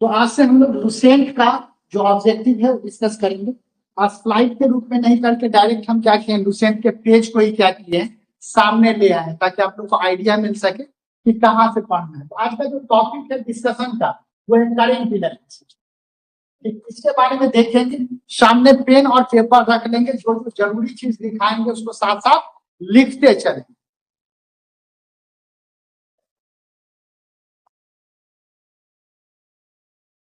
तो आज से हम लोग लुसेंट का जो ऑब्जेक्टिव है वो डिस्कस करेंगे। आज स्लाइड के रूप में नहीं करके डायरेक्ट हम क्या किए, लुसेंट के पेज को ही क्या किए सामने ले आए ताकि आप लोग को आइडिया मिल सके कि कहाँ से पढ़ना है। तो आज का जो टॉपिक है डिस्कशन का वो है करेंट इलेक्ट्रिसिटी। इसके बारे में देखेंगे, सामने पेन और पेपर रख लेंगे, जो जो जरूरी चीज दिखाएंगे उसको साथ साथ लिखते चलेंगे।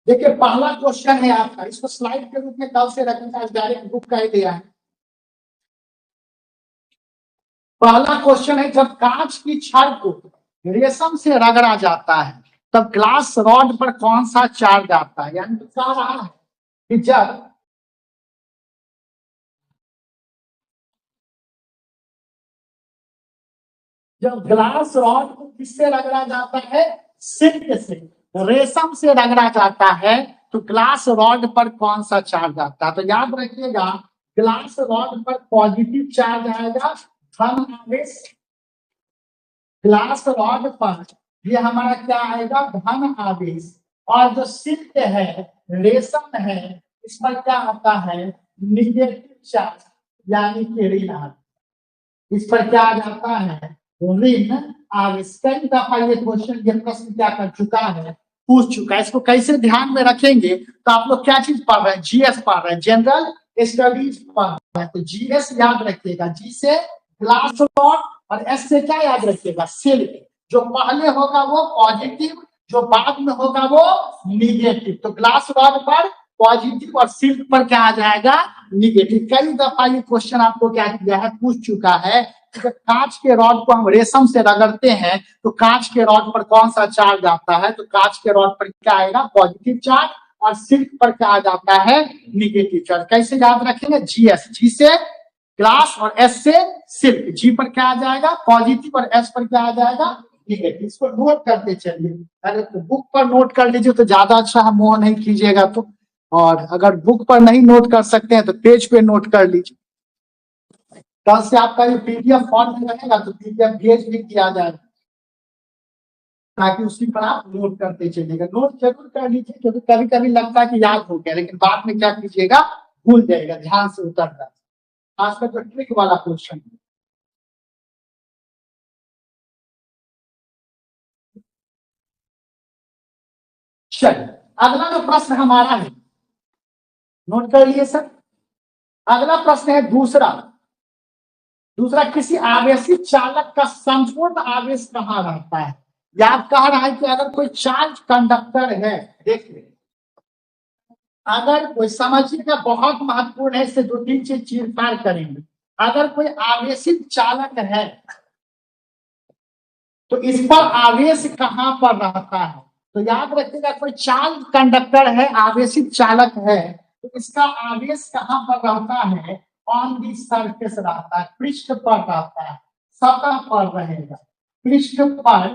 देखिए पहला क्वेश्चन है आपका, इसको स्लाइड के रूप में कल से रखेंगे, आज डायरेक्ट बुक का ही दिया है। पहला क्वेश्चन है, जब कांच की छड़ को रेशम से रगड़ा जाता है तब ग्लास रॉड पर कौन सा चार्ज आता है। यानी कह रहा है कि जब ग्लास रॉड को किससे रगड़ा जाता है, सिल्क से, रेशम से रगड़ा जाता है तो ग्लास रॉड पर कौन सा चार्ज आता है। तो याद रखिएगा, ग्लास रॉड पर पॉजिटिव चार्ज आएगा, धन आवेश। ग्लास रॉड पर ये हमारा क्या आएगा, धन आवेश। और जो सिल्क है, रेशम है, इस पर क्या आता है, निगेटिव चार्ज, यानी कि ऋण आवेश। इस पर क्या आ जाता है, ऋण आवेश। कई दफा ये क्वेश्चन, ये प्रश्न क्या कर चुका है, पूछ चुका है। इसको कैसे ध्यान में रखेंगे, तो आप लोग क्या चीज पढ़ रहे हैं, जीएस पढ़ रहे हैं, जनरल स्टडीज पढ़ रहे हैं। तो जीएस याद रखिएगा, जी से ग्लास रॉड और एस से क्या याद रखिएगा, सिल्क। जो पहले होगा वो पॉजिटिव, जो बाद में होगा वो निगेटिव। तो ग्लास रॉड पर पॉजिटिव और सिल्क पर क्या आ जाएगा, निगेटिव। कई दफा ये क्वेश्चन आपको क्या किया है, पूछ चुका है। जब कांच के रॉड को हम रेशम से रगड़ते हैं तो कांच के रॉड पर कौन सा चार्ज आता है, तो कांच के रॉड पर क्या आएगा, पॉजिटिव चार्ज, और सिल्क पर क्या आ जाता है, निगेटिव चार्ज। कैसे याद रखेंगे, जीएस, जी से ग्लास और एस से सिल्क। जी पर क्या आ जाएगा, पॉजिटिव, और एस पर क्या आ जाएगा, निगेटिव। इसको नोट करते चलिए। अरे तो बुक पर नोट कर लीजिए तो ज्यादा अच्छा है, मोह नहीं कीजिएगा तो। और अगर बुक पर नहीं नोट कर सकते हैं तो पेज पे नोट कर लीजिए। कल से आपका ये पीडीएफ फॉर्म में रहेगा तो पीडीएफ भेज भी किया जाएगा, ताकि उसी पर आप नोट करते चलिएगा। नोट जरूर कर लीजिए, क्योंकि कभी कभी लगता है कि याद हो गया, लेकिन बाद में क्या कीजिएगा, भूल जाएगा, ध्यान से उतर जाए। खासकर जो ट्रिक वाला क्वेश्चन। चलिए अगला जो प्रश्न हमारा है, नोट कर लिए सर। अगला प्रश्न है दूसरा। दूसरा, किसी आवेशित चालक का संपूर्ण आवेश कहाँ रहता है। याद कह रहा है कि अगर कोई चार्ज कंडक्टर है, देखिए अगर कोई, समझिएगा बहुत महत्वपूर्ण है, इससे दो तीन चीज चीरफाड़ करेंगे। अगर कोई आवेशित चालक है तो इस पर आवेश कहाँ पर रहता है। तो याद रखिएगा, कोई चार्ज कंडक्टर है, आवेशित चालक है, तो इसका आवेश कहाँ पर रहता है, ऑन दी सरफेस रहता है, पृष्ठ पर रहता है, सतह पर रहेगा, पृष्ठ पर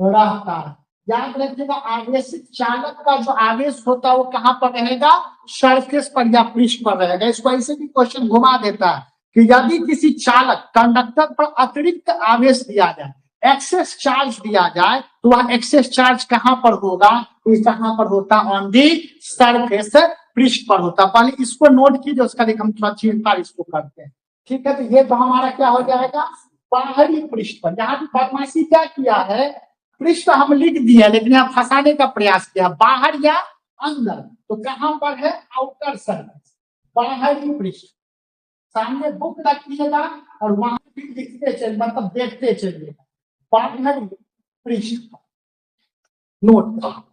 रहता है। याद रखिएगा, आवेशित चालक का जो आवेश होता है वो कहाँ पर रहेगा, सरफेस पर या पृष्ठ पर रहेगा। इसको ऐसे भी क्वेश्चन घुमा देता है कि यदि किसी चालक कंडक्टर पर अतिरिक्त आवेश दिया जाए, एक्सेस चार्ज दिया जाए, तो वह एक्सेस चार्ज कहाँ पर होगा, तो कहाँ पर होता, ऑन दी सरफेस, पृष्ठ पर होता। पहले इसको नोट कीजिए, उसका देख हम थोड़ा चीरफाड़ इसको करते हैं। ठीक है, तो ये तो हमारा क्या हो जाएगा, बाहरी पृष्ठ पर। यहाँ भी बदमाशी क्या किया है, पृष्ठ हम लिख दिए लेकिन यहाँ फंसाने का प्रयास किया, बाहर या अंदर। तो कहां पर है, आउटर सर्फेस, बाहरी पृष्ठ। सामने बुक रखिएगा और वहां भी लिखते चलिए, मतलब देखते चलिएगा, बाहरी पृष्ठ नोट।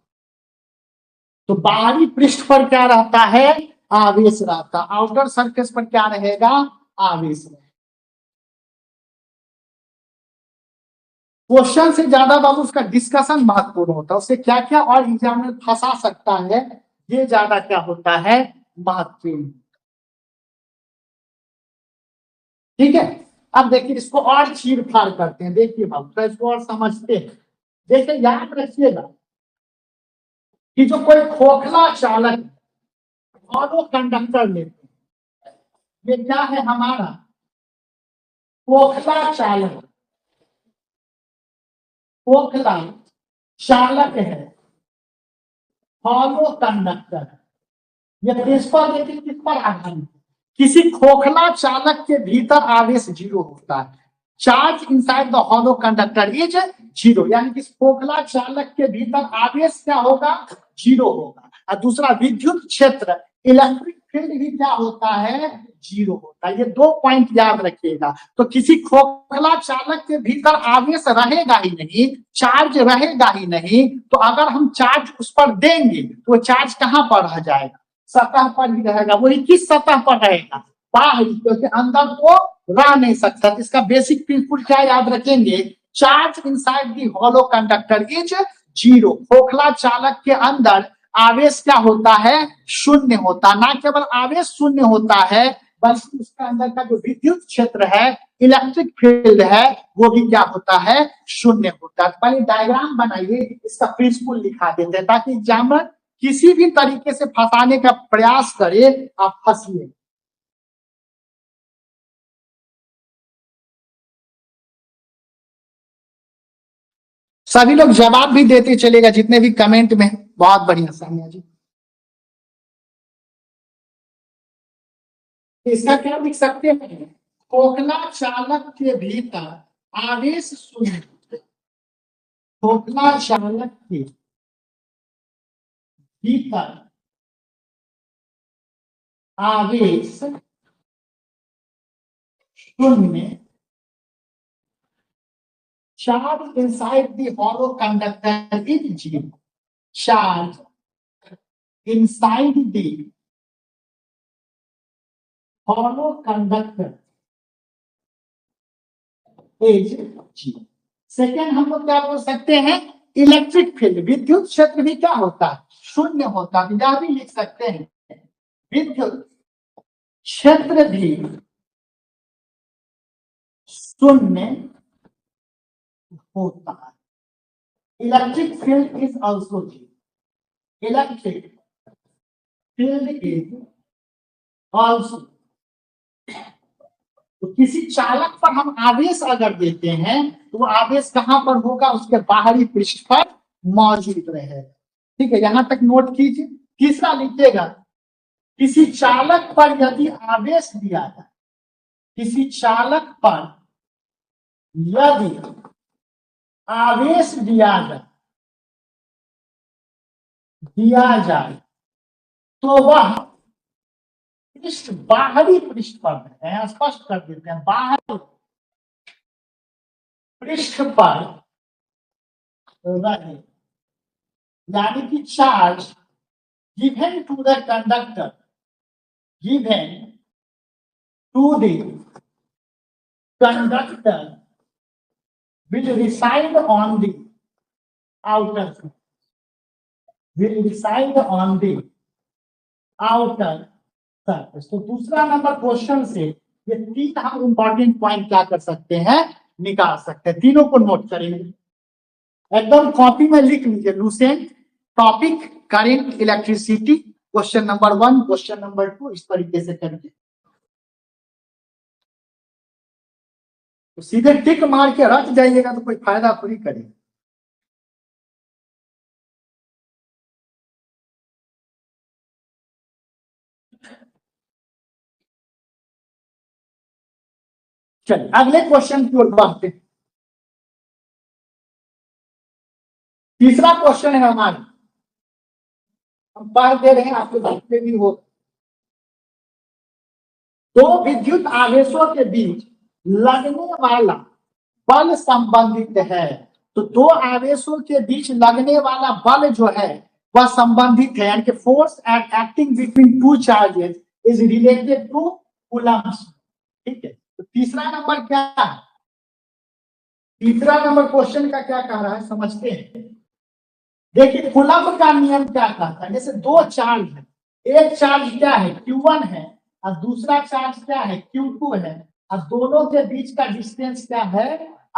तो बाहरी पृष्ठ पर क्या रहता है, आवेश रहता। आउटर सरफेस पर क्या रहेगा, आवेश रहेगा। क्वेश्चन से ज्यादा बाबू उसका डिस्कशन महत्वपूर्ण होता है, उसे क्या क्या और एग्जाम में फंसा सकता है, ये ज्यादा क्या होता है, महत्वपूर्ण। ठीक है, अब देखिए इसको और चीर फाड़ करते हैं। देखिए बाबू, तो इसको और समझते हैं। देखिए याद रखिएगा कि जो कोई खोखला चालक दोनों कंडक्टर लेते हैं, ये क्या है हमारा, खोखला चालक, खोखला चालक है। हॉलो कंडक्टर, ये प्रिंसिपल लेकिन किस पर आधारित है? किसी खोखला चालक के भीतर आवेश जीरो होता है। Charge inside the hollow conductor is zero, यानी कि खोखला चालक के भीतर आवेश क्या होगा? जीरो होगा। और दूसरा, विद्युत क्षेत्र इलेक्ट्रिक फील्ड भी क्या होता है? जीरो होता है। ये दो पॉइंट याद रखिएगा। तो किसी खोखला चालक के भीतर आवेश रहेगा ही नहीं, चार्ज रहेगा ही नहीं, तो अगर हम चार्ज उस पर देंगे तो वो चार्ज कहां पर रह जाएगा? सतह पर ही रहेगा। वही किस सतह पर रहेगा? बाहरी, क्योंकि अंदर तो रह नहीं सकता। इसका बेसिक प्रिंसिपल क्या याद रखेंगे? Charge inside the hollow conductor is zero. खोखला चालक के अंदर आवेश क्या होता है? शून्य होता। ना केवल आवेश शून्य होता है, बल्कि उसके अंदर का जो विद्युत क्षेत्र है, इलेक्ट्रिक फील्ड है, वो भी क्या होता है? शून्य होता है। पहले डायग्राम बनाइए, इसका प्रिंसिपल लिखा देते हैं, ताकि एग्जामिनर किसी भी तरीके से फंसाने का प्रयास करे, आप फंसिए। सभी लोग जवाब भी देते चलेगा, जितने भी कमेंट में। बहुत बढ़िया सामिया जी। इसका क्या लिख सकते हैं? खोखला चालक के भीतर आवेश शून्य। खोखला चालक के भीतर आवेश शून्य। Charge inside the hollow conductor is zero. Charge inside the hollow conductor is zero. Second, हम लोग क्या बोल सकते हैं? इलेक्ट्रिक फील्ड, विद्युत क्षेत्र भी क्या होता है? शून्य होता है। यह भी लिख सकते हैं, विद्युत क्षेत्र भी शून्य होता है। Electric field is also zero. Electric field is also. तो किसी चालक पर हम आवेश अगर देते हैं, तो वो आवेश कहां पर होगा? उसके बाहरी पृष्ठ पर मौजूद रहेगा। ठीक है, यहां तक नोट कीजिए। तीसरा लिखिएगा, किसी चालक पर यदि आवेश दिया जाए, किसी चालक पर यदि आवेश दिया जाए तो वह पृष्ठ, बाहरी पृष्ठ पर है, स्पष्ट कर देते हैं, बाहरी पृष्ठ पर रहे। यानी कि charge given to the conductor, given to the conductor will reside on the outer surface, will reside on the outer surface। तो दूसरा नंबर क्वेश्चन से ये तीन हम इंपॉर्टेंट पॉइंट क्या कर सकते हैं? निकाल सकते हैं। तीनों को नोट करेंगे, एकदम कॉपी में लिख लीजिए। Lucent, topic, current, electricity, question number 1, question number 2, इस तरीके से करके तो सीधे टिक मार के रख जाइएगा तो कोई फायदा थोड़ी करेगा। चलिए अगले क्वेश्चन की ओर बढ़ते हैं। तीसरा क्वेश्चन है हमारा, हम पढ़ दे रहे हैं, आपके देखते भी हो। दो विद्युत आवेशों के बीच लगने वाला बल संबंधित है। तो दो आवेशों के बीच लगने वाला बल जो है वह संबंधित है, यानी कि force at acting between two charges is related to Coulomb's. ठीक है, तो तीसरा नंबर क्या है? तीसरा नंबर क्वेश्चन का क्या कह रहा है, समझते हैं। देखिए कूलम्ब का नियम क्या कहता है? जैसे दो चार्ज है, एक चार्ज क्या है? Q1 है, और दूसरा चार्ज क्या है? Q2 है, और दोनों के बीच का डिस्टेंस क्या है?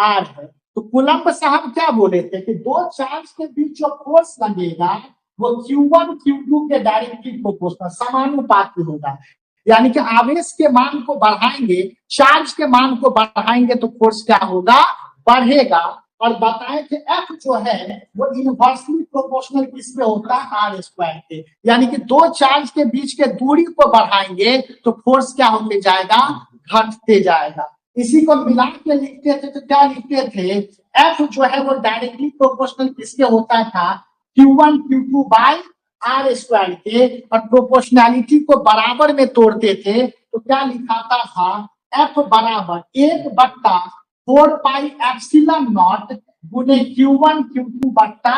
R है। तो कूलम्ब से हम क्या बोले थे कि दो चार्ज के बीच जो फोर्स लगेगा वो Q1 Q2 के डायरेक्टली प्रोपोर्शनल, समानुपाती होगा। यानी कि आवेश के मान को बढ़ाएंगे, चार्ज के मान को बढ़ाएंगे तो फोर्स क्या होगा? बढ़ेगा। और बताएं कि एफ जो है वो इनवर्सली प्रोपोर्शनल किसमें होता है, आर स्क्वायर के। यानी कि दो चार्ज के बीच के दूरी को बढ़ाएंगे तो फोर्स क्या होते जाएगा, घटते जाएगा। इसी को मिला के लिखते थे तो क्या लिखते थे, एफ जो है वो डायरेक्टली प्रोपोर्शनल किसके होता था, Q1 Q2 bye are square के। और प्रोपोर्शनैलिटी को बराबर में तोड़ते थे तो क्या लिखाता था, एफ बराबर 1/4 पाई एप्सिलॉन नॉट गुने Q1 Q2 बट्टा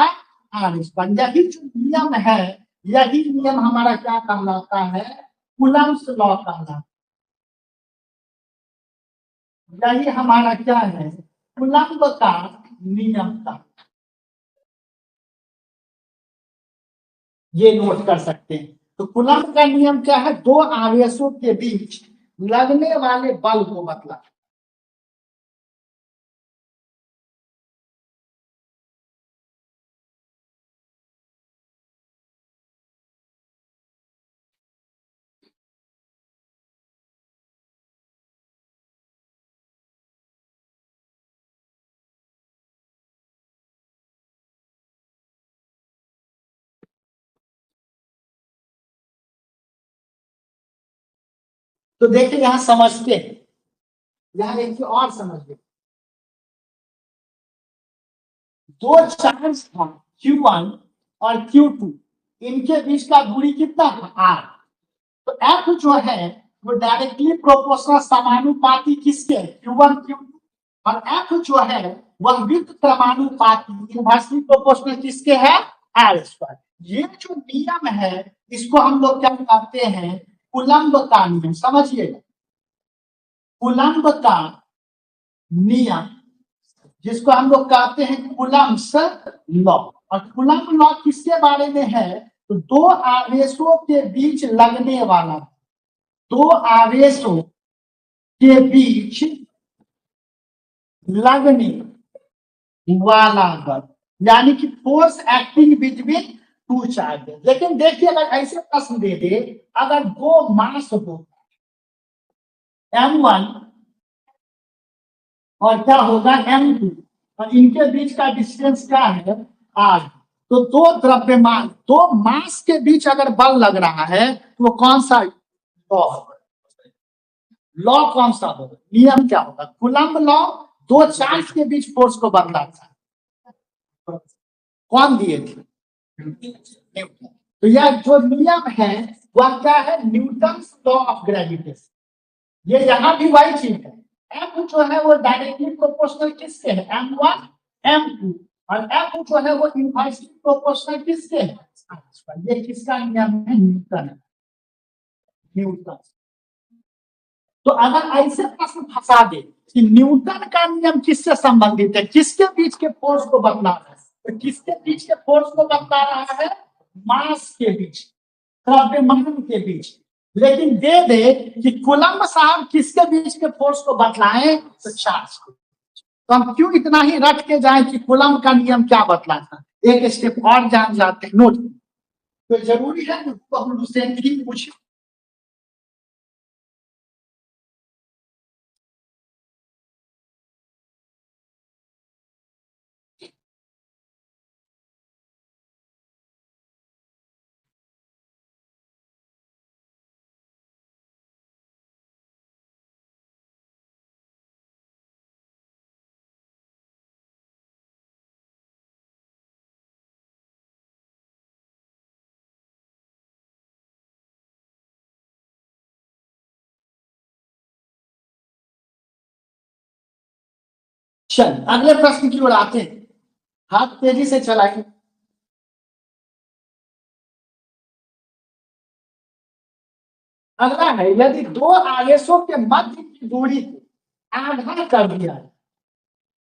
आर स्क्वायर। यही जो नियम है, यही नियम हमारा क्या कहलाता है, कूलम्ब्स लॉ कहलाता है। यही हमारा क्या है, कूलम्ब का नियम था। ये नोट कर सकते हैं। तो कूलम्ब का नियम क्या है, दो आवेशों के बीच लगने वाले बल को बतला। तो देखिए यहां समझते हैं, यहां एक और समझिए, दो चार्ज था Q1 और Q2, इनके बीच का दूरी कितना था, R। तो F जो है वो डायरेक्टली प्रोपोर्शनल समानुपाती किसके, Q1 Q2। और F जो है वह विद्युत क्रमानुपाती इनवर्सली प्रोपोर्शनल किसके है, R स्क्वायर। ये जो नियम है इसको हम लोग क्या कहते हैं, कूलम्ब का नियम। समझिएगा, कूलम्ब का नियम जिसको हम लोग कहते हैं कूलम्ब्स लॉ। और कूलम्ब लॉ किसके बारे में है, तो दो आवेशों के बीच लगने वाला, दो आवेशों के बीच लगने वाला बल, यानी कि force acting between two charges. लेकिन देखिए अगर ऐसे प्रश्न दे दे, अगर दो मास हो M1 और क्या होगा M2 और इनके बीच का डिस्टेंस क्या है R, तो दो द्रव्यमान, दो मास के बीच अगर बल लग रहा है तो वो कौन सा लॉ होगा, लॉ कौन सा होगा, नियम क्या होगा, कूलम्ब लॉ। दो चार्ज के बीच फोर्स को बदलाता है, कौन दिए थे, न्यूटन। तो यह जो नियम है वह क्या है, न्यूटन लॉ ऑफ ग्रेविटेशन। ये यहाँ भी वही चीज है। एफ जो है वो डायरेक्टली प्रोपोर्शनल किसके है, M1 M2। और एफ जो है वो इनवर्सली प्रोपोर्शनल किसके है, ये किसका नियम है, न्यूटन, न्यूटन। तो अगर ऐसे प्रश्न फंसा दे कि न्यूटन का नियम किससे संबंधित है, किसके बीच के फोर्स को बतला रहा है, तो किसके बीच के फोर्स को बतला रहा है, मास के बीच, द्रव्यमान के बीच। लेकिन दे दे कि कूलम्ब साहब किसके बीच के फोर्स को बतलाएं, तो चार्ज को। तो हम क्यों इतना ही रट के जाएं कि कूलम्ब का नियम क्या बतलाता, एक स्टेप और जान जाते हैं, नोट। तो जरूरी है तो हम रिसेंटली पूछे, चल अगले प्रश्न की ओर आते हैं, हाथ तेजी से चलाएं। अगला है, यदि दो आवेशों के मध्य की दूरी को आधा कर दिया है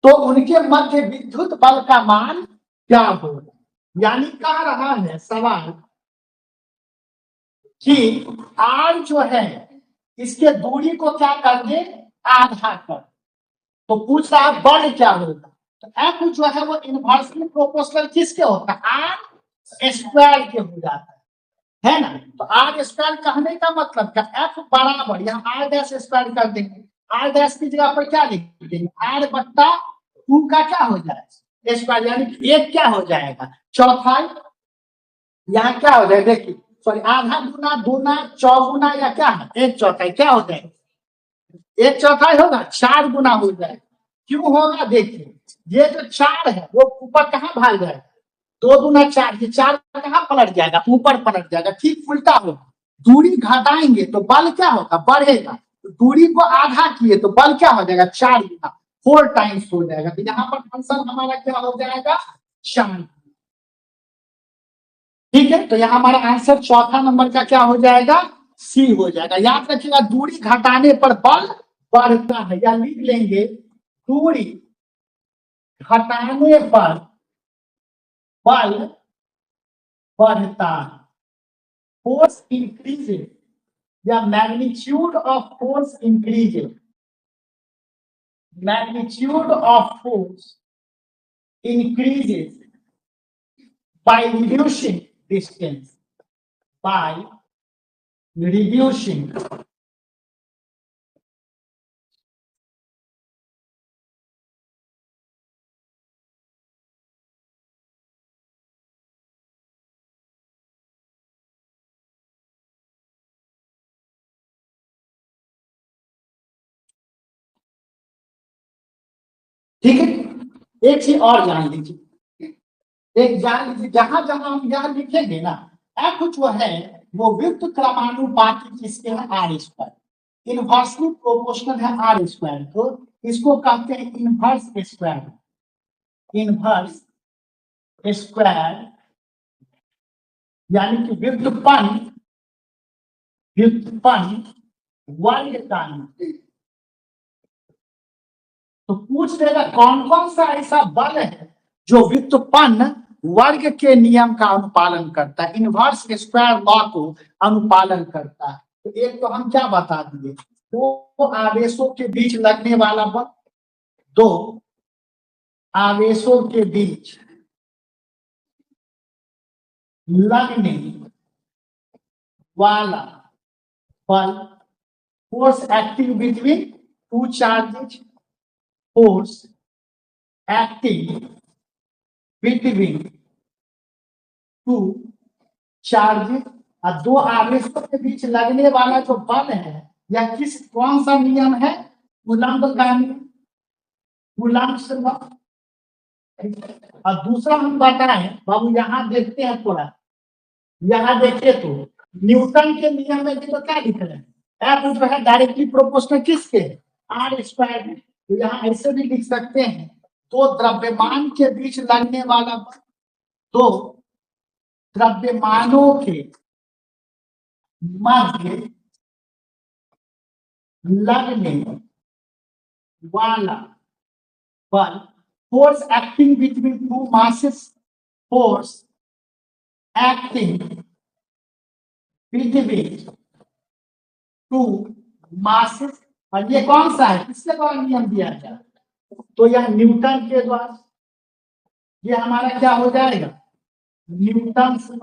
तो उनके मध्य विद्युत बल का मान क्या होगा। यानी कह रहा है सवाल कि आर जो है इसके दूरी को क्या कर दे, आधा कर। तो पूछ रहा है बल क्या होगा, तो एफ जो है वो इनवर्सली प्रोपोर्शनल किसके होता है, आर स्क्वायर के हो जाता है ना। तो आर स्क्वायर कहने का मतलब क्या, एफ बराबर यहाँ आर डैश स्क्वायर कर देंगे, आर डैश की जगह पर क्या लिख देंगे, आर बट्टा टू का क्या हो जाएगा स्क्वायर, यानी कि एक क्या हो जाएगा चौथाई, यहाँ क्या हो जाएगा देखिए, सॉरी आधा गुना दूना चौगुना या क्या है एक चौथाई, क्या हो जाएगा एक चौथाई होगा, चार गुना हो जाएगा। क्यों होगा देखिए, ये जो चार है वो ऊपर कहाँ भाग जाएगा, दो दूना चार, ये चार कहाँ पलट जाएगा ऊपर पलट जाएगा, ठीक उल्टा होगा। दूरी घटाएंगे तो बल क्या होगा बढ़ेगा, तो दूरी को आधा किए तो बल क्या हो जाएगा चार गुना, 4 टाइम्स हो जाएगा। तो यहाँ पर आंसर हमारा क्या हो जाएगा चार। ठीक है, तो यहाँ हमारा आंसर चौथा नंबर का क्या हो जाएगा सी हो जाएगा। याद रखिएगा दूरी घटाने पर बल बढ़ता है, या लिख लेंगे दूरी घटाने पर बल बढ़ता है, फोर्स इंक्रीजेज या magnitude of force increases, magnitude of force increases by reducing distance, by reducing ठीक है। एक चीज और जान लीजिए, एक जान लीजिए जहां जहां हम यहां लिखेंगे ना एफ जो है वो विद्युत क्रमानुपाती किसके है आर स्क्वायर, इनवर्सली प्रोपोर्शनल है आर स्क्वायर, तो इसको कहते हैं इनवर्स स्क्वायर, इनवर्स स्क्वायर, यानी कि व्युत्पन्न, व्युत्पन्न वर्ग का नाम। तो पूछ लेगा कौन कौन सा ऐसा बल है जो व्युत्पन्न वर्ग के नियम का अनुपालन करता है, इनवर्स स्क्वायर लॉ को अनुपालन करता है। तो एक तो हम क्या बता दिए, दो आवेशों के बीच लगने वाला बल, दो आवेशों के बीच लगने वाला बल, force acting between two charges, force acting between two charges, और दो आवेशों के बीच लगने वाला जो बल है या किस कौन सा नियम है कूलम्ब का नियम, कूलम्ब से लॉ। और दूसरा हम बताएं बाबू यहाँ देखते हैं थोड़ा, यहाँ देखिए तो न्यूटन के नियम में भी तो क्या लिख रहे हैं एफ जो है डायरेक्टली प्रोपोर्शनल किसके आर स्क्वायर है। तो यहाँ ऐसे भी लिख सकते हैं दो द्रव्यमान के बीच लगने वाला बल, दो द्रव्यमानों के मध्य लगने वाला बल, force acting between to masses, force acting between to masses, और ये कौन सा है किसके द्वारा नियम दिया जाए, तो यह न्यूटन के द्वारा, ये हमारा क्या हो जाएगा न्यूटन से।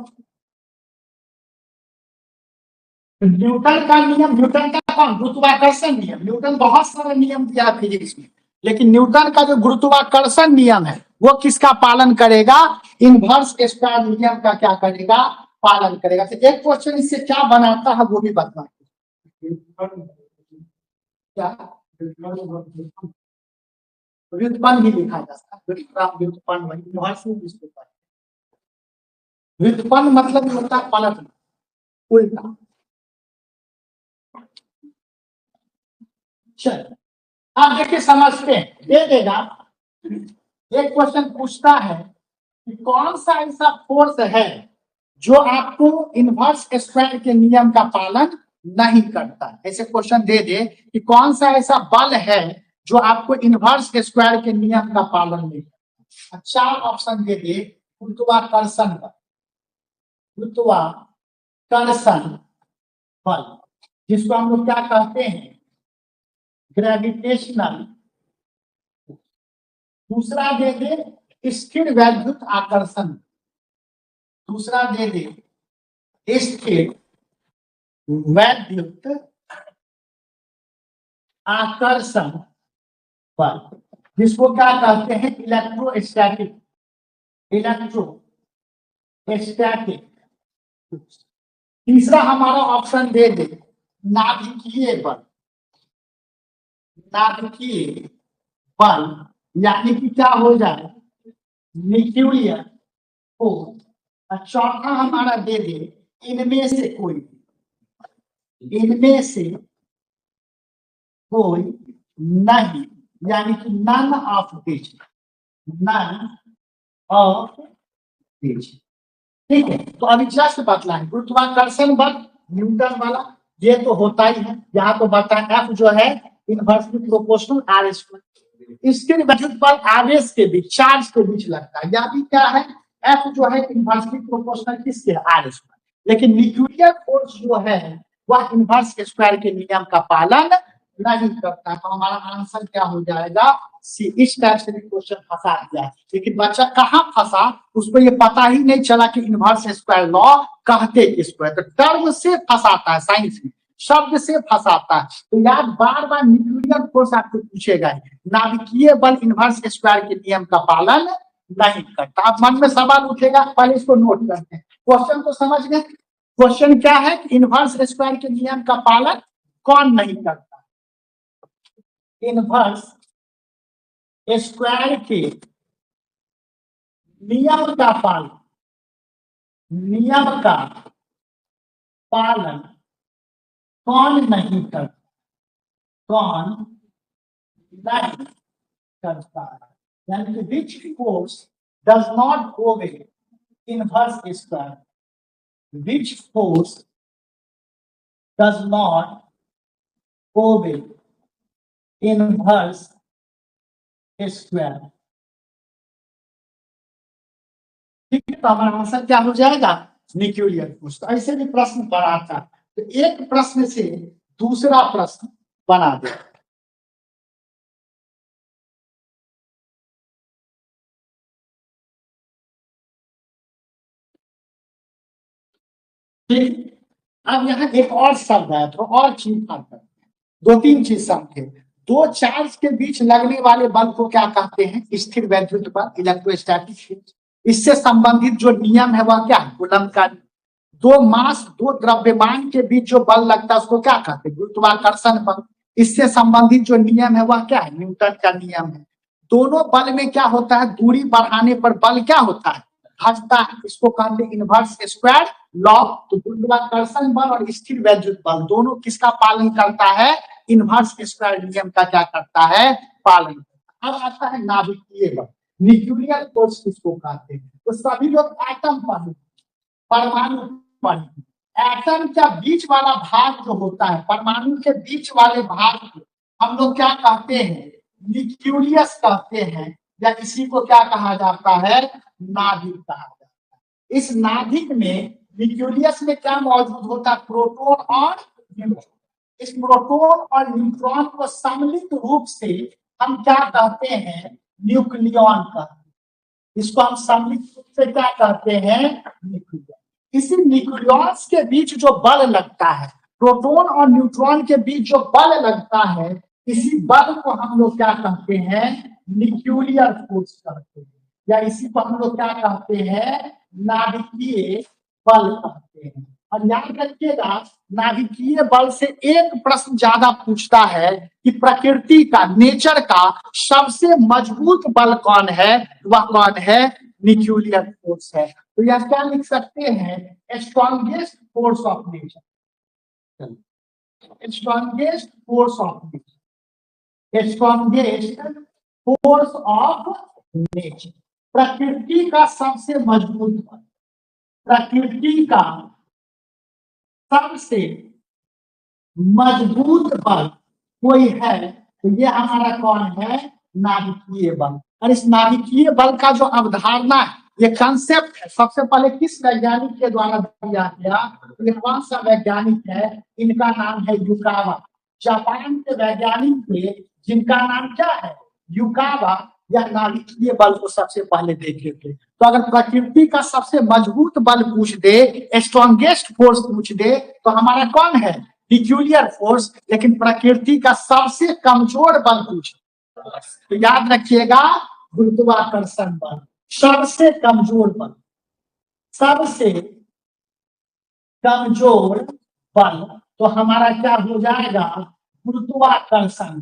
न्यूटन का नियम, न्यूटन का कौन गुरुत्वाकर्षण नियम, न्यूटन बहुत सारे नियम दिया है फिजिक्स में, लेकिन न्यूटन का जो गुरुत्वाकर्षण नियम है वो किसका पालन करेगा इनवर्स स्क्वायर नियम का क्या करेगा पालन करेगा। तो एक क्वेश्चन इससे क्या बनाता है वो भी बता, क्या व्युत्पन्न भी लिखा जाता है, व्युत्पन्न वही इनवर्स व्युत्पन्न मतलब होता है पलटना उल्टा। चल आप देखिए समझते हैं, दे देगा एक क्वेश्चन पूछता है कि कौन सा ऐसा फोर्स है जो आपको इनवर्स स्क्वायर के नियम का पालन नहीं करता, ऐसे क्वेश्चन दे दे कि कौन सा ऐसा बल है जो आपको इनवर्स स्क्वायर के नियम का पालन नहीं करता। चार ऑप्शन दे दे, गुरुत्वाकर्षण बल, गुरुत्वाकर्षण बल जिसको हम लोग क्या कहते हैं ग्रेविटेशनल, दूसरा दे दे स्थिर वैद्युत आकर्षण, दूसरा दे दे स्थिर वैद्युत आकर्षण बल, जिसको क्या कहते हैं, इलेक्ट्रोस्टैटिक, इलेक्ट्रोस्टैटिक। तीसरा हमारा ऑप्शन दे दे, नाभिकीय बल, नाभिकीय बल यानी कि क्या हो जाए, न्यूक्लियर फोर्स। और चौथा हमारा दे दे, इनमें से कोई, इनमें से कोई नहीं, यानी कि none of this, none of this. ठीक है, तो अभी जस्ट बतलाएं, गुरुत्वाकर्षण बल न्यूटन वाला ये तो होता ही है, यहाँ तो बताया F जो है इनवर्सली प्रोपोर्शनल आर स्क्वायर। स्थिर विद्युत बल आवेश के बीच, चार्ज के बीच लगता है, यहाँ भी क्या है, F जो है इनवर्सली प्रोपोर्शनल किसके, आर स्क्वायर। लेकिन न्यूक्लियर फोर्स जो है वह इनवर्स स्क्वायर के नियम का पालन नहीं करता। तो हमारा आंसर क्या हो जाएगा, सी। इस टाइप से भी क्वेश्चन फंसा दिया है, लेकिन बच्चा कहाँ फंसा उसको ये पता ही नहीं चला कि इनवर्स स्क्वायर लॉ कहते किसको है। तो टर्म से फंसाता है, साइंस में शब्द से फंसाता है। तो याद, बार बार न्यूक्लियर फोर्स आपको पूछेगा, नाभिकीय बल इनवर्स स्क्वायर के नियम का पालन नहीं करता। आप मन में सवाल उठेगा, पहले इसको नोट करते हैं। क्वेश्चन को समझ गए, क्वेश्चन क्या है कि इनवर्स स्क्वायर के नियम का पालन कौन नहीं करता, इनवर्स स्क्वायर के नियम का पालन, नियम का पालन कौन नहीं करता, कौन नहीं करता है, यानी कि which force does not obey inverse square, which force does not obey inverse square. ठीक है, तो हमारा आंसर क्या हो जाएगा, न्यूक्लियर फोर्स। तो ऐसे भी प्रश्न बना था, तो एक प्रश्न से दूसरा प्रश्न बना दे। ठीक, अब यहाँ एक और शब्द है, तो और चीज करते हैं, दो तीन चीज समझे। दो चार्ज के बीच लगने वाले बल को क्या कहते हैं, स्थिर वैद्युत बल, इलेक्ट्रोस्टैटिक फोर्स। इससे संबंधित जो नियम है वह क्या है, कूलम्ब का। दो मास, दो द्रव्यमान के बीच जो बल लगता है उसको क्या कहते हैं, गुरुत्वाकर्षण बल। इससे संबंधित जो नियम है वह क्या है, न्यूटन का नियम है। दोनों बल में क्या होता है, दूरी बढ़ाने पर बल क्या होता है, घटता है। इसको कहते हैं इनवर्स स्क्वायर लॉ। तो गुरुत्वाकर्षण बल और स्थिर वैद्युत बल दोनों किसका पालन करता है, इनवर्स स्क्वायर नियम का क्या करता है, पालन करता है। अब आता है नाभिकीय बल, न्यूक्लियर फोर्स किसको कहते हैं। तो सभी लोग एटम पढ़े, परमाणु पढ़े। एटम का बीच वाला भाग जो होता है, परमाणु के बीच वाले भाग को हम लोग क्या कहते हैं, न्यूक्लियस कहते हैं, या इसी को क्या कहा जाता है, नाभिक कहा जाता है। इस नाभिक में, न्यूक्लियस में क्या मौजूद होता है, प्रोटॉन और न्यूट्रॉन। इस प्रोटॉन और न्यूट्रॉन को सम्मिलित रूप से हम क्या कहते हैं, न्यूक्लियॉन कहते हैं। इसको हम सम्मिलित रूप से क्या कहते हैं, न्यूक्लियॉन। इसी न्यूक्लियॉन्स के बीच जो बल लगता है, प्रोटॉन और न्यूट्रॉन के बीच जो बल लगता है, इसी बल को हम लोग क्या कहते हैं, न्यूक्लियर फोर्स कहते हैं, या इसी को हम लोग क्या कहते हैं, नाभिकीय बल कहते हैं। और याद रखिएगा, नाभिकीय बल से एक प्रश्न ज्यादा पूछता है कि प्रकृति का, नेचर का सबसे मजबूत बल कौन है, वह कौन है, न्यूक्लियर फोर्स है। तो यह क्या लिख सकते हैं, strongest force of nature, strongest force of nature, strongest force of nature. प्रकृति का सबसे मजबूत बल, प्रकृति का सबसे मजबूत बल कोई है, तो ये हमारा कौन है, नाभिकीय बल। और इस नाभिकीय बल का जो अवधारणा है, ये कंसेप्ट है, सबसे पहले किस वैज्ञानिक के द्वारा दिया गया, ये कौन सा वैज्ञानिक है, इनका नाम है युकावा। जापान के वैज्ञानिक थे जिनका नाम क्या है, युकावा। यह नाभिकीय बल को सबसे पहले देखे थे। तो अगर प्रकृति का सबसे मजबूत बल पूछ दे, स्ट्रॉन्गेस्ट फोर्स पूछ दे, तो हमारा कौन है, न्यूक्लियर फोर्स। लेकिन प्रकृति का सबसे कमजोर बल पूछ, तो याद रखिएगा, गुरुत्वाकर्षण बल सबसे कमजोर बल, सबसे कमजोर बल तो हमारा क्या हो जाएगा, गुरुत्वाकर्षण,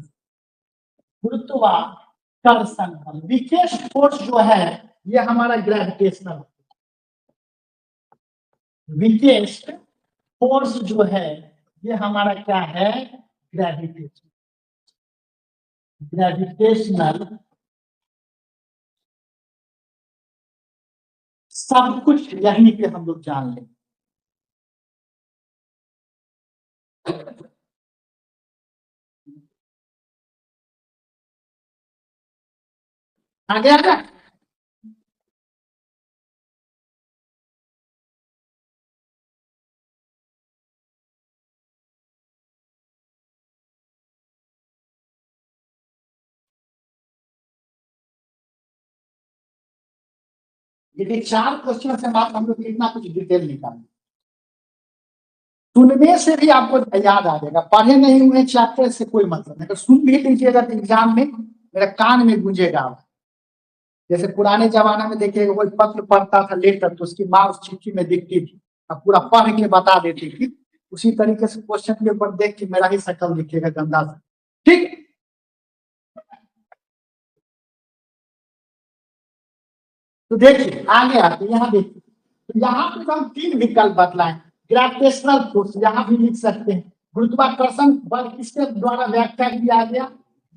गुरुत्वाकर्षण बल। वीकेस्ट फोर्स जो है ये हमारा ग्रेविटेशनल, वीकेस्ट फोर्स जो है ये हमारा क्या है, ग्रेविटेशन, ग्रेविटेशनल। सब कुछ यहीं पे हम लोग जान लें। आगे आगे ये 4 क्वेश्चन से बाद हम लोग कितना कुछ डिटेल निकालें, सुनने से भी आपको याद आ जाएगा, पढ़े नहीं हुए चैप्टर से कोई मतलब नहीं, अगर सुन भी लीजिएगा तो एग्जाम में मेरा कान में गूंजेगा। जैसे पुराने जमाने में देखिएगा कोई पत्र पढ़ता था लेटर तो उसकी माँ उस चिट्ठी में दिखती थी और पूरा पढ़ के बता देती थी, उसी तरीके से क्वेश्चन के ऊपर देख के मेरा ही शक्ल दिखेगा गंदा सा, ठीक। तो देखिए आगे आते यहाँ देखिए, तो यहाँ पे हम 3 विकल्प बतलाए, ग्रेविटेशनल फोर्स यहाँ भी लिख सकते हैं, गुरुत्वाकर्षण बल किसके द्वारा व्याख्या किया गया,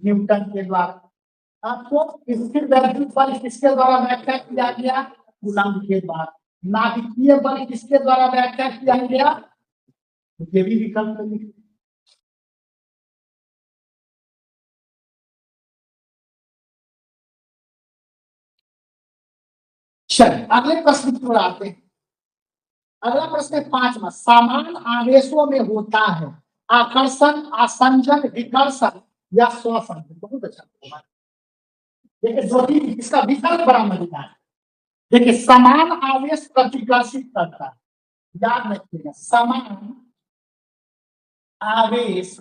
न्यूटन के द्वारा। आपको स्थिर वैद्युत बल किसके द्वारा व्याख्या किया गया, कूलम्ब के द्वारा। नाभिकीय बल किसके द्वारा व्याख्या किया गया, तो ये भी विकल्प लिख। चलिए अगले प्रश्न की ओर आते हैं। अगला प्रश्न है 5वां, समान आवेशों में होता है आकर्षण, आसंजन, विकर्षण या स्वसंजन। बहुत अच्छा, देखिए जो भी इसका विकल्प बड़ा मजेदार है। देखिए समान आवेश प्रतिकर्षित करता है, याद रखिएगा, समान आवेश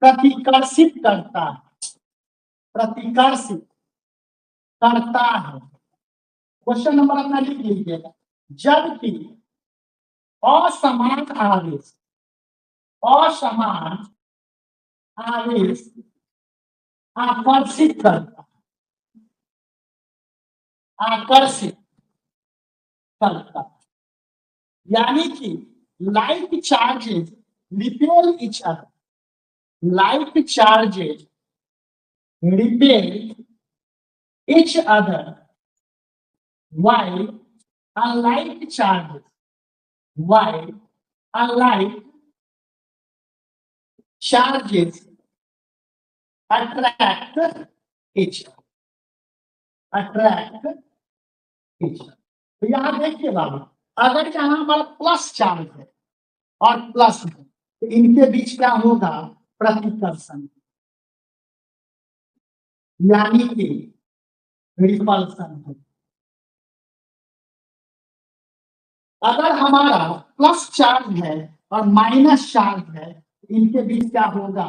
प्रतिकर्षित करता है, प्रतिकर्षित करता है। क्वेश्चन नंबर अपना लिख लीजिएगा, जबकि असमान आवेश, असमान आवेश आकर्षित करता, आकर्षित करता, यानी कि like charges repel each other, like charges repel each other while unlike charges, while unlike charges attract each other, attract each other। तो यहां देखिए बाबू, अगर यहाँ हमारा प्लस चार्ज है और प्लस है तो इनके बीच क्या होगा, प्रतिकर्षण, यानी कि रिपल्सन है। अगर हमारा प्लस चार्ज है और माइनस चार्ज है तो इनके बीच क्या होगा,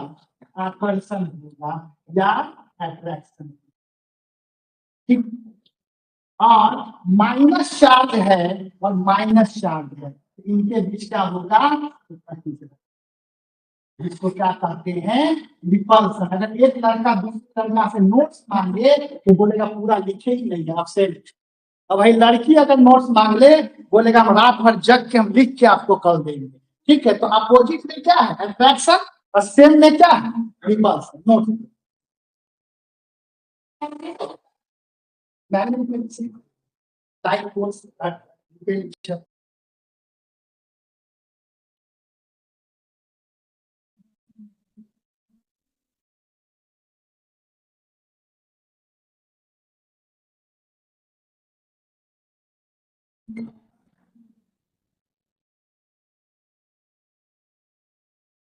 आकर्षण होगा या अट्रैक्शन, ठीक। और माइनस चार्ज है और माइनस चार्ज है तो इनके बीच क्या होगा, जिसको क्या कहते हैं, रिपल्सन। अगर एक लड़का दूसरे लड़का से नोट्स मांगे तो बोलेगा पूरा लिखे ही नहीं है आपसे। अब भाई लड़की अगर नोट्स मांग ले, बोलेगा हम रात भर जग के हम लिख के आपको कल देंगे, ठीक है। तो अपोजिट में क्या है, अट्रैक्शन, और सेम में क्या है, रिपल्सन। नोट लाइक फोर्स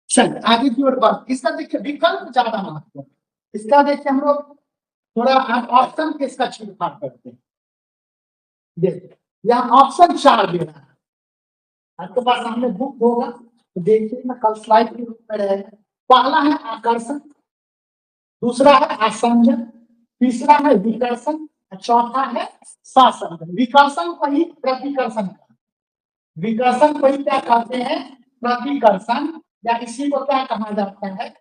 चलिए आगे की ओर बढ़, इसका देखिए विकल्प ज्यादा महत्व है। इसका देखिए हम लोग थोड़ा ऑप्शन के इसका छीनछाड़ करते हैं। देखिए यहाँ ऑप्शन 4 दे रहा है, आपके पास सामने बुक होगा तो देखिए ना, कल स्लाइड के रूप में रहेगा। पहला है आकर्षण, दूसरा है आसंजन, तीसरा है विकर्षण, चौथा है ससंजन। विकर्षण को ही प्रतिकर्षण, विकर्षण को ही क्या कहते हैं, प्रतिकर्षण, या इसी को क्या कहा जाता है,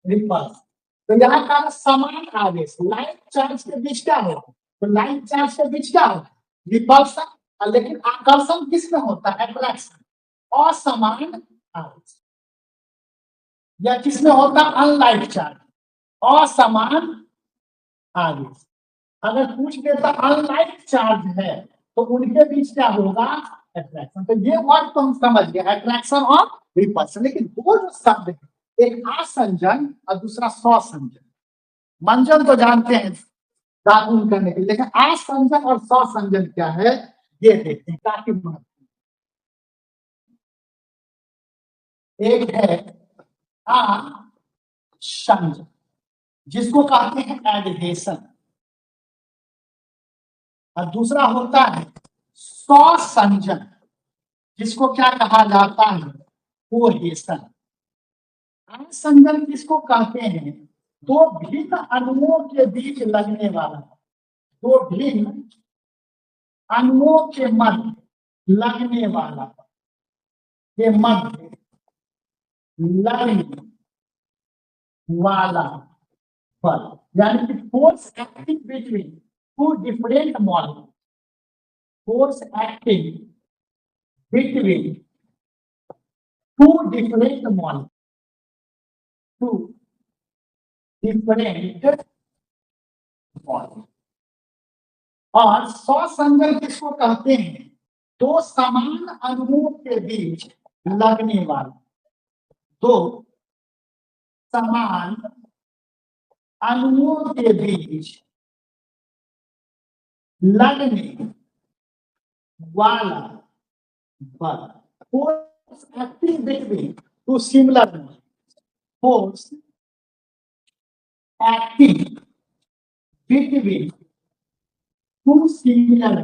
रिपल्स। तो यहाँ का समान आवेश लाइट चार्ज के बीच क्या होगा, तो लाइट चार्ज के बीच क्या होगा, रिपल्सन। लेकिन आकर्षण किसमें होता है, अट्रैक्शन। असमान आवेश या किसमें होता है, अनलाइट चार्ज, असमान आवेश। अगर पूछ देता अनलाइट चार्ज है तो उनके बीच क्या होगा, अट्रैक्शन। तो ये वर्ड तो हम समझ गए, अट्रैक्शन और रिपल्सन। लेकिन दो जो शब्द है, एक आसंजन और दूसरा ससंजन। मंजन तो जानते हैं दातून करने के लिए, लेकिन आसंजन और ससंजन क्या है ये देखते हैं, काफी महत्वपूर्ण। एक है आसंजन जिसको कहते हैं एडहेशन, और दूसरा होता है ससंजन जिसको क्या कहा जाता है, कोहेशन। आसंजन किसको कहते हैं, दो भिन्न अणुओं के बीच लगने वाला, दो भिन्न अणुओं के मध्य लगने वाला, के मध्य लगने वाला बल, यानी कि force acting between two different molecule, force acting between two different molecule, two different molecule. और ससंजन किसको कहते हैं, दो समान अणुओं के बीच लगने वाला, दो समान अणुओं के बीच लगने वाला बल, force acting between to similar, force acting between to similar.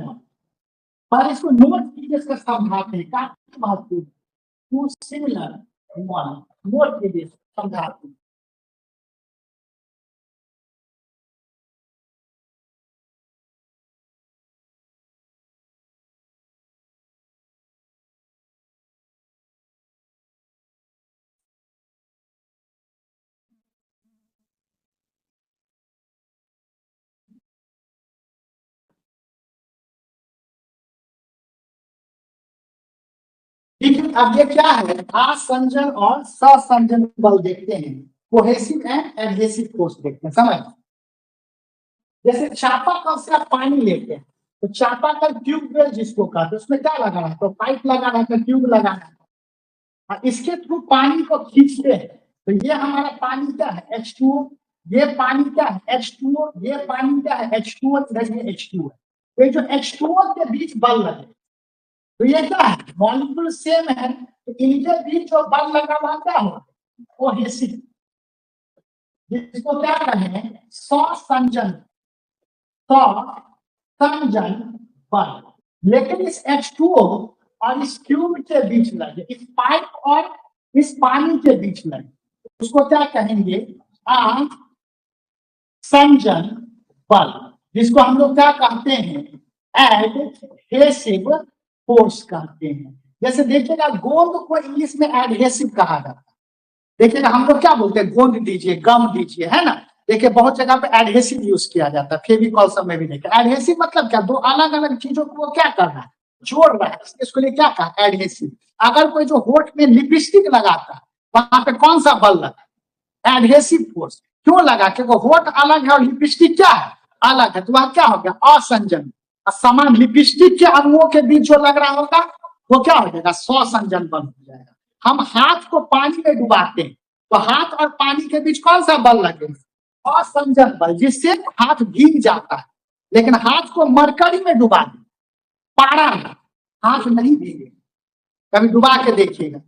पर इसको नोट कीजिए, इसका समझाते हैं, काफी महत्वपूर्ण। टू सिमिलर वन, नोट कीजिए, समझाते हैं। ठीक है, अब ये क्या है, आसंजन और ससंजन बल देखते हैं, कोहेसिव एंड एडहेसिव फोर्स देखते हैं। समझ, जैसे चापाकल से आप पानी लेते हैं, तो चापाकल ट्यूबवेल जिसको कहते हैं, उसमें क्या लगाना है, तो पाइप लगाना है, तो ट्यूब लगाना है, और इसके थ्रू पानी को खींचते हैं। तो ये हमारा पानी क्या है, H2O, ये पानी क्या है, H2O, ये पानी क्या है, H2O, इधर ये H2O है। तो ये जो H2O के बीच बल लगे, तो ये क्या है, मॉलिक्यूल सेम है, तो इनके बीच जो बल लगा हुआ क्या हो, कोहेसिव, जिसको क्या कहें, ससंजन, ससंजन बल। लेकिन इस H2O और इस ट्यूब के बीच लगे, इस पाइप और इस पानी के बीच लगे, उसको क्या कहेंगे, आसंजन बल, जिसको हम लोग क्या कहते हैं, एडहेसिव फोर्स कहते हैं। जैसे देखिएगा, गोंद को इंग्लिश में एडहेसिव कहा जाता है। देखिएगा, हम लोग क्या बोलते हैं, गोंद दीजिए, गम दीजिए, है ना। देखिए बहुत जगह पे एडहेसिव यूज किया जाता है, फेविकॉल सब में भी देखिए। एडहेसिव मतलब क्या, दो अलग अलग चीजों को वो क्या कर रहा है, जोड़ रहा है, इसको लिए क्या कहा, एडहेसिव। अगर कोई जो होठ में लिपस्टिक लगाता है, वहां पे कौन सा बल लगा, एडहेसिव फोर्स। क्यों लगा, क्योंकि होठ अलग है और लिपस्टिक क्या है, अलग है, तो वह क्या हो गया, असंजन। समान लिपस्टिक के अणुओं के बीच जो लग रहा होगा वो क्या हो जाएगा, ससंजन बल हो जाएगा। हम हाथ को पानी में डुबाते हैं, तो हाथ और पानी के बीच कौन सा बल लगेगा, असंजन बल, जिससे हाथ भीग जाता है। लेकिन हाथ को मरकरी में डुबा दे, पारा में, हाथ नहीं भीगे, कभी डुबा के देखिएगा।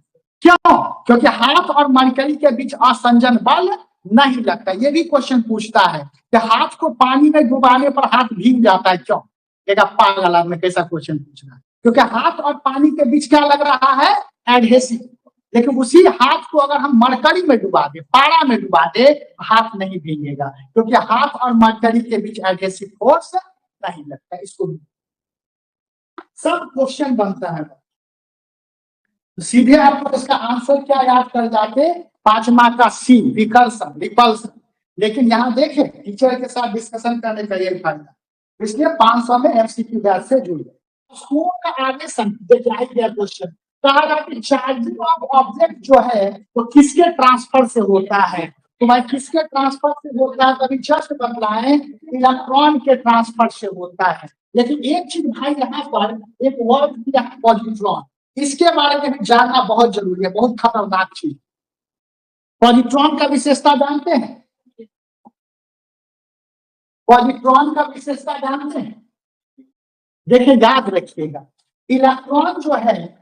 क्यों, क्योंकि हाथ और मरकरी के बीच असंजन बल नहीं लगता। ये भी क्वेश्चन पूछता है कि हाथ को पानी में डुबाने पर हाथ भीग जाता है, क्यों, एक पागल आदमी कैसा क्वेश्चन पूछ रहा है। क्योंकि हाथ और पानी के बीच क्या लग रहा है, एडहेसिव। लेकिन उसी हाथ को अगर हम मरकरी में डुबा दे, पारा में डुबा दे, हाथ नहीं भीगेगा, क्योंकि हाथ और मरकरी के बीच एडहेसिव फोर्स नहीं लगता। इसको सब क्वेश्चन बनता है, तो सीधे आपको इसका आंसर क्या याद कर जाते, 5 मार्क का सी, विकर्षण, रिपल्सन। लेकिन यहाँ देखें, टीचर के साथ डिस्कशन करने का ये फायदा, इसलिए 500 में एमसीक्यू बैच से जुड़े। स्कूल का आगे देखिए क्वेश्चन कहा रहा कि चार्जिंग ऑफ ऑब्जेक्ट जो है वो किसके ट्रांसफर से होता है, तो भाई किसके ट्रांसफर से होता है, कभी जस्ट बतलाएं, इलेक्ट्रॉन के ट्रांसफर से होता है। लेकिन एक चीज भाई यहाँ पर एक वर्ड दिया है पॉजिट्रॉन, इसके बारे में भी जानना बहुत जरूरी है, बहुत खतरनाक चीज। पॉजिट्रॉन का विशेषता जानते हैं, पॉजिट्रॉन का विशेषता जानते हैं, देखिए याद रखिएगा, इलेक्ट्रॉन जो है,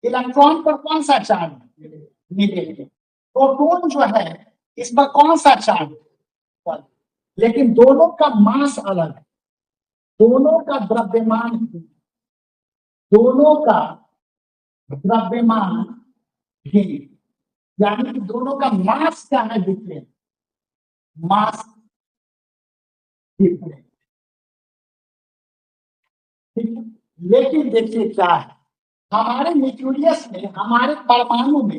इलेक्ट्रॉन पर कौन सा चार्ज, निगेटिव। प्रोटॉन जो है इस पर कौन सा चार्ज, लेकिन दोनों का मास अलग है, दोनों का द्रव्यमान, दोनों का द्रव्यमान भी, यानी कि दोनों का मास क्या है, डिफरेंट, मास डिफरेंट, ठीक है। लेकिन देखिए क्या है, हमारे न्यूक्लियस में, हमारे परमाणु में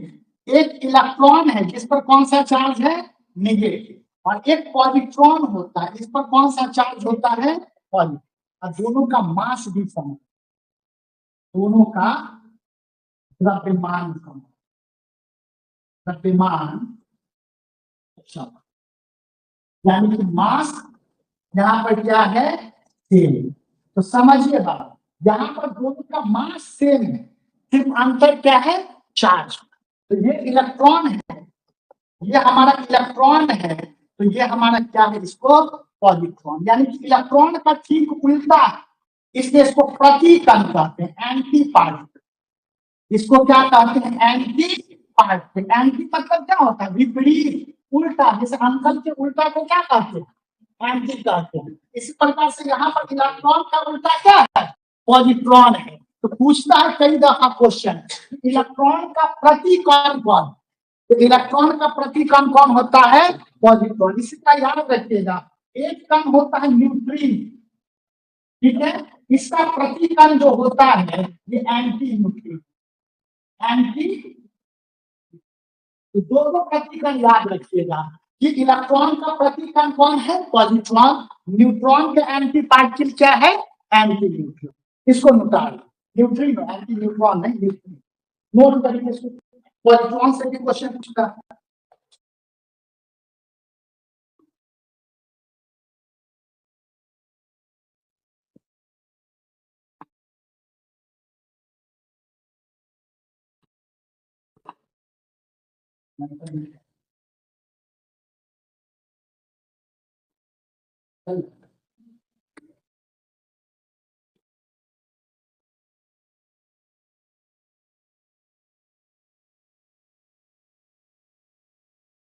एक इलेक्ट्रॉन है जिस पर कौन सा चार्ज है, निगेटिव, और एक पॉजिट्रॉन होता है, इस पर कौन सा चार्ज होता है, पॉजिटिव, और दोनों का मास भी समान, दोनों का द्रव्यमान समान, द्रव्यमान समान, यानी कि मास यहाँ पर क्या है, सेम। तो समझिए बात, यहाँ पर दोनों का मास सेम है, सिर्फ अंतर क्या है, चार्ज। तो ये इलेक्ट्रॉन है, ये हमारा इलेक्ट्रॉन है, तो ये हमारा क्या है, इसको पॉजिट्रॉन, यानी कि इलेक्ट्रॉन का ठीक उल्टा है, इसलिए इसको प्रतिकण कहते हैं, एंटी पार्टिकल। इसको क्या कहते हैं, एंटी पार्टिकल। एंटी मतलब क्या होता है, विपरीत, उल्टा, जैसे अंकल के उल्टा को क्या कहते हैं, एंटी कहते हैं। इसी प्रकार से यहाँ पर इलेक्ट्रॉन का उल्टा क्या है, पॉजिट्रॉन है। तो पूछता है कई दफा क्वेश्चन, इलेक्ट्रॉन का प्रतिकण कौन, तो इलेक्ट्रॉन का प्रतिकण कौन होता है, पॉजिट्रॉन। इसी का याद रखिएगा, एक कण होता है न्यूट्रिन, ठीक है, इसका प्रतिकण जो होता है ये एंटी न्यूट्रिन, एंटी। तो दोनों प्रतिकण याद रखिएगा कि इलेक्ट्रॉन का प्रतिकण कौन है, पॉजिट्रॉन, न्यूट्रॉन के एंटी पार्टिकल क्या है, एंटी न्यूट्रिन। इसको निकाल, न्यूट्रिन एंटी न्यूट्रॉन है, न्यूट्रिन, नोट करिए इसको, पॉजिट्रॉन से भी क्वेश्चन पूछता है।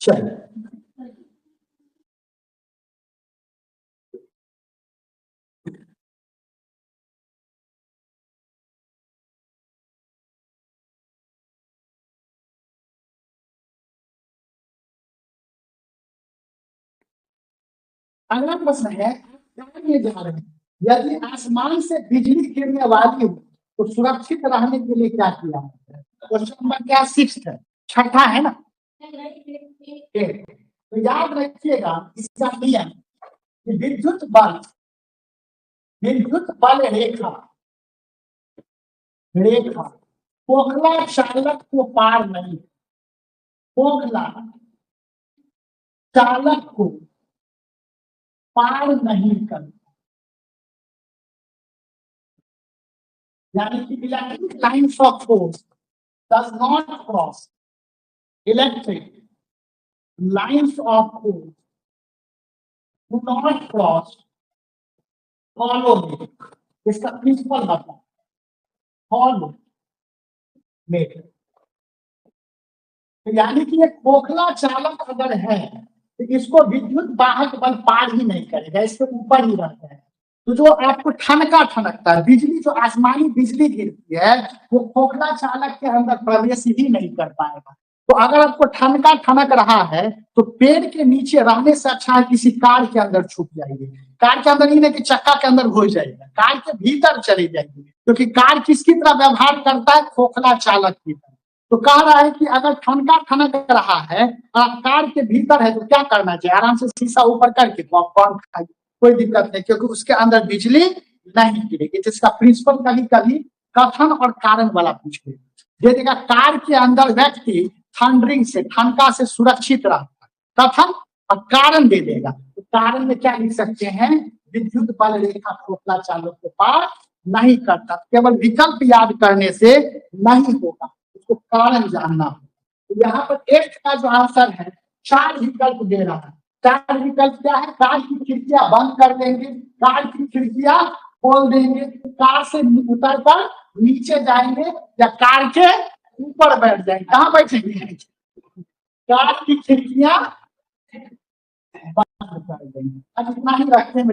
चलिए अगला प्रश्न है, ये जा रहे हैं, यदि आसमान से बिजली गिरने वाली हो तो सुरक्षित रहने के लिए क्या किया, क्वेश्चन नंबर क्या, 6 है, छठा है ना, तो याद रखिएगा इसका नियम, विद्युत बल, विद्युत बल रेखा, रेखा खोखला चालक को पार नहीं, खोखला चालक को पार नहीं कर, यानी कि electric lines of force does not cross, electric lines of force do not cross follow में, इसका प्रिंसिपल बता, फॉलो में, तो यानी कि ये खोखला चालक अगर है तो इसको विद्युत वाहक बल पार ही नहीं करेगा, इसके ऊपर ही रहता है। तो जो आपको ठनका ठनकता है, बिजली जो आसमानी बिजली गिरती है, वो खोखला चालक के अंदर प्रवेश ही नहीं कर पाएगा। तो अगर आपको ठनका ठनक रहा है तो पेड़ के नीचे रहने से अच्छा है किसी कार के अंदर छुप जाइए। कार के अंदर ही नहीं कि चक्का के अंदर घुस जाइएगा, कार के भीतर चले जाइए, क्योंकि कार किसकी तरह व्यवहार करता है, खोखला चालक की तरह। तो कह रहा है कि अगर ठनका ठनक रहा है, आप कार के भीतर है, तो क्या करना चाहिए, आराम से शीशा ऊपर करके पॉपकॉर्न खाइए, कोई दिक्कत नहीं, क्योंकि उसके अंदर बिजली नहीं गिरेगी। जिसका प्रिंसिपल कभी कभी कथन और कारण वाला पूछे, देखिएगा कार के अंदर व्यक्ति थंडरिंग से, ठनका से सुरक्षित रहता है, कथन और कारण दे देगा। तो कारण में क्या लिख सकते हैं, विद्युत बल रेखा खोखला चालक के पास नहीं करता। केवल विकल्प याद करने से नहीं होगा, उसको कारण जानना होगा। तो यहाँ पर एक का जो आंसर है, 4 विकल्प दे रहा है। 4 विकल्प क्या है, कार की खिड़कियां बंद कर देंगे, कार की खिड़कियां खोल देंगे, कार से उतर कर नीचे जाएंगे, या कार के ऊपर बैठ जाएंगे। कहाँ बैठेंगे, कार की खिड़कियां बंद कर देंगे। अब इतना ही रखते हैं।